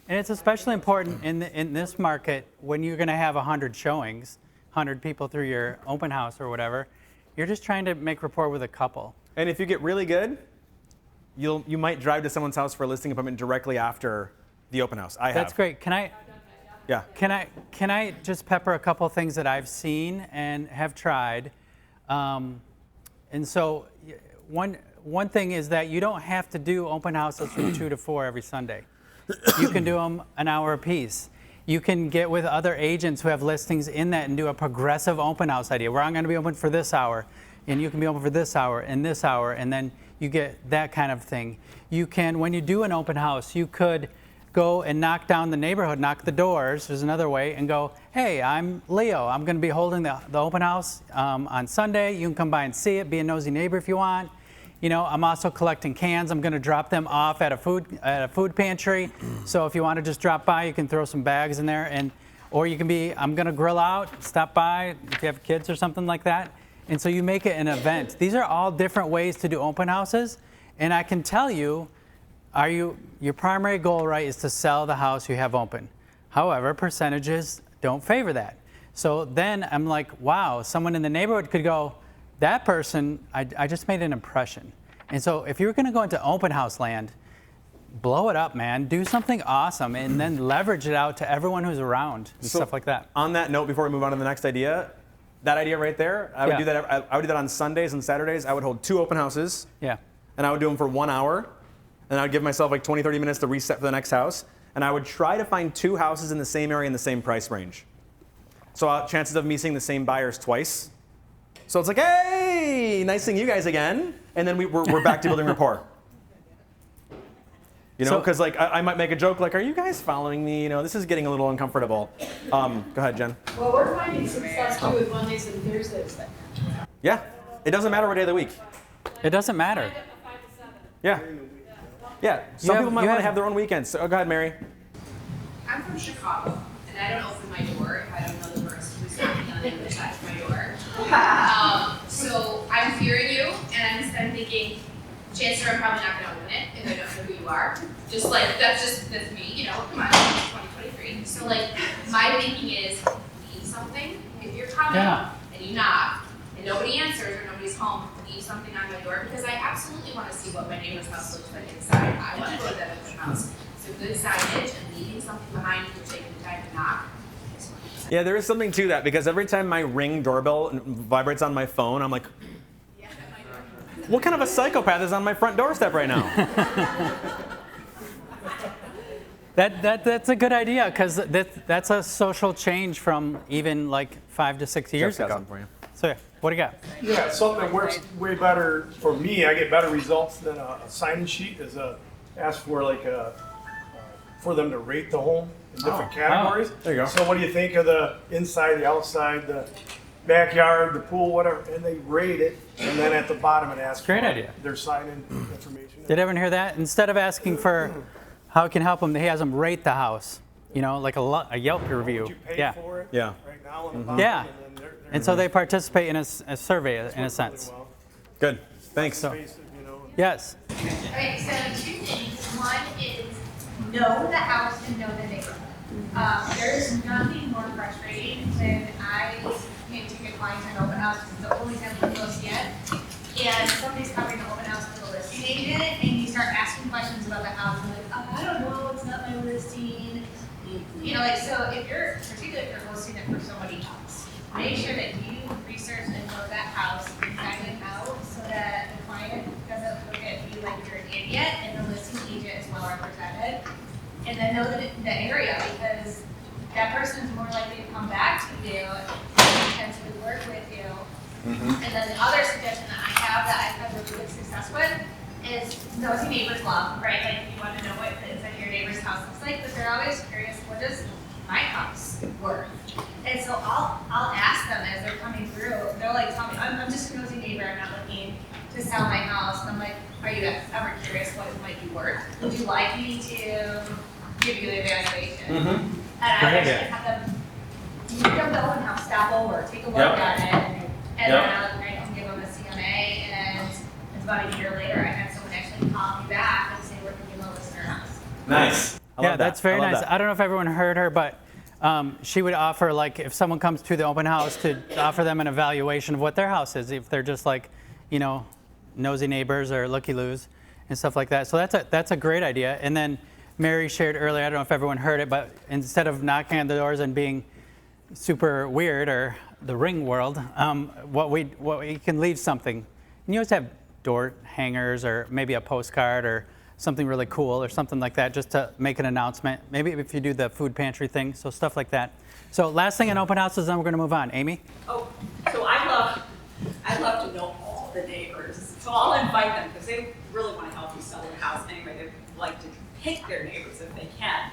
And it's especially important in this market when you're going to have 100 showings, 100 people through your open house or whatever. You're just trying to make rapport with a couple. And if you get really good, you might drive to someone's house for a listing appointment directly after the open house. That's great. Can I? Yeah. Can I just pepper a couple things that I've seen and have tried? And so one thing is that you don't have to do open houses from 2 to 4 every Sunday. You can do them an hour apiece. You can get with other agents who have listings in that and do a progressive open house idea where I'm going to be open for this hour, and you can be open for this hour, and then you get that kind of thing. You can, when you do an open house, you could go and knock down the neighborhood, knock the doors, there's another way, and go, hey, I'm Leo. I'm going to be holding the open house on Sunday. You can come by and see it, be a nosy neighbor if you want. You know, I'm also collecting cans. I'm going to drop them off at a food pantry. So if you want to just drop by, you can throw some bags in there, or you can be, I'm going to grill out, stop by if you have kids or something like that. And so you make it an event. These are all different ways to do open houses. And I can tell you, your primary goal, right, is to sell the house you have open. However, percentages don't favor that. So then I'm like, wow, someone in the neighborhood could go, that person, I just made an impression. And so if you're going to go into open house land, blow it up, man. Do something awesome, and then leverage it out to everyone who's around and stuff like that. On that note, before we move on to the next idea, that idea right there, I would do that. I would do that on Sundays and Saturdays. I would hold 2 open houses. Yeah. And I would do them for 1 hour. And I would give myself like 20, 30 minutes to reset for the next house. And I would try to find 2 houses in the same area in the same price range. So chances of me seeing the same buyers twice. So it's like, hey, nice seeing you guys again. And then we're back to building rapport. You know, because like I might make a joke like, are you guys following me? You know, this is getting a little uncomfortable. Go ahead, Jen. Well, we're finding success too with Mondays and Thursdays. Yeah, it doesn't matter what day of the week. It doesn't matter. Yeah. Yeah, some people might want to have their own weekends. So, go ahead, Mary. I'm from Chicago, and I don't open my door if I don't know the person who's knocking on the other side of my door. So I'm hearing you, and I'm thinking, chances are I'm probably not going to open it if I don't know who you are. Just like, that's me, you know, come on, it's 2023. So like, my thinking is, leave something. If you're coming and you knock, and nobody answers or nobody's home, leave something on my door, because I absolutely want to see what my neighbor's house looks like inside. I want to go to that open house. So good signage and leaving something behind you for taking the time to knock. Yeah, there is something to that, because every time my Ring doorbell vibrates on my phone, I'm like, what kind of a psychopath is on my front doorstep right now? That's a good idea, because that's a social change from even like 5 to 6 years ago. For you. So what do you got? Yeah, something that works way better for me. I get better results than a sign-in sheet. Is ask for like for them to rate the home in different categories. There you go. So what do you think of the inside, the outside, the backyard, the pool, whatever? And they rate it, and then at the bottom it asks Great for idea. their sign-in information. Did everyone hear that? Instead of asking for how it can help them, he has them rate the house. You know, like a Yelp review. What you pay Yeah. for it Yeah. right now on the bottom, Yeah. and then they're And so they participate in a survey in a sense. well. Good. Thanks. Basic, you know. Yes. Okay, so 2 things. One is know the house and know the neighborhood. There's nothing more frustrating when I came to get clients in open house, because the only time we closed yet, and somebody's covering the open house with a listing agent, and you start asking questions about the house, and like, I don't know, it's not my listing. You know, like, so if you're, particularly if you're hosting it for somebody else, make sure that you research and know that house inside and out, so that the client doesn't look at you like you're an idiot, and the listing agent is well represented. And then know the area, because that person is more likely to come back to you and potentially work with you. And then the other suggestion that I have that I've had really good success with is nosy neighbors love, right? Like, you want to know what the inside of your neighbor's house looks like, but they're always curious, what does my house worth? And so I'll ask them as they're coming through. They'll like tell me, I'm just a nosy neighbor, I'm not looking to sell my house. And I'm like, are you ever curious what it might be worth? Would you like me to give you the evaluation? And I actually have them come to open house, stop over, take a look at it, and then I'll write and give them a CMA, and it's about a year later, I had someone actually call me back and say, we're thinking about listing our house. Nice. I Yeah, love that. that's very I love nice. that. I don't know if everyone heard her, but she would offer, like, if someone comes to the open house, to offer them an evaluation of what their house is, if they're just like, you know, nosy neighbors or looky-loos and stuff like that. So that's a great idea. And then Mary shared earlier, I don't know if everyone heard it, but instead of knocking on the doors and being super weird or the ring world, what we can leave something. And you always have door hangers or maybe a postcard or something really cool or something like that, just to make an announcement. Maybe if you do the food pantry thing, so stuff like that. So last thing in open houses, then we're going to move on. Amy? Oh, so I love to know all the neighbors. So I'll invite them because they really want to help you sell their house anyway. They like to pick their neighbors if they can.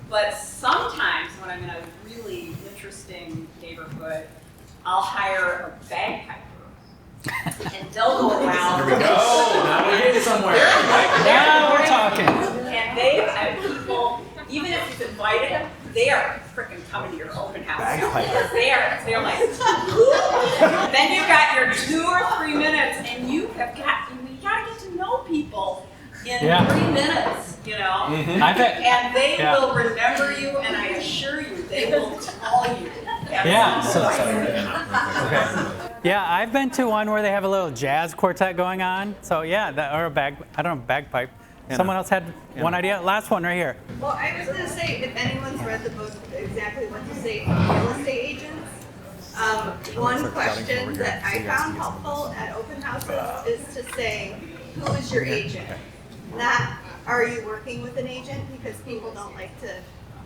But sometimes when I'm in a really interesting neighborhood, I'll hire a bagpiper. And they'll go around. Here we go. Now we're getting somewhere. Now we're talking. And they have people, even if you've invited them, they are freaking coming to your open house. Bagpiper. They're like, "Who?" Then you've got your 2 or 3 minutes, and you gotta get to know people in 3 minutes, you know? I bet. And they Yeah. will remember you, and I assure you, they will call you. Yeah. Yeah, I've been to one where they have a little jazz quartet going on. So yeah, or a I don't know, bagpipe. Someone else had one idea. Last one right here. Well, I was gonna say, if anyone's read the book, Exactly What to Say for Real Estate Agents, one question that I found helpful at open houses is to say, who is your agent? Not, are you working with an agent? Because people don't like to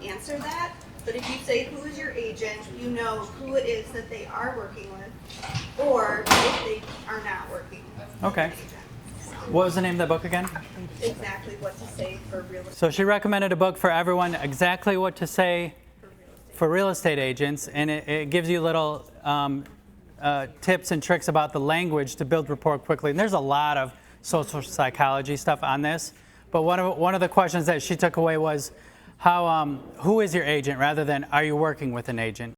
answer that. But if you say, who is your agent, you know who it is that they are working with, or if they are not working with Okay. an agent. What was the name of the book again? Exactly What to Say for Real Estate. So she recommended a book for everyone, Exactly What to Say for Real Estate Agents, and it gives you little tips and tricks about the language to build rapport quickly. And there's a lot of social psychology stuff on this, but one of the questions that she took away was who is your agent, rather than are you working with an agent?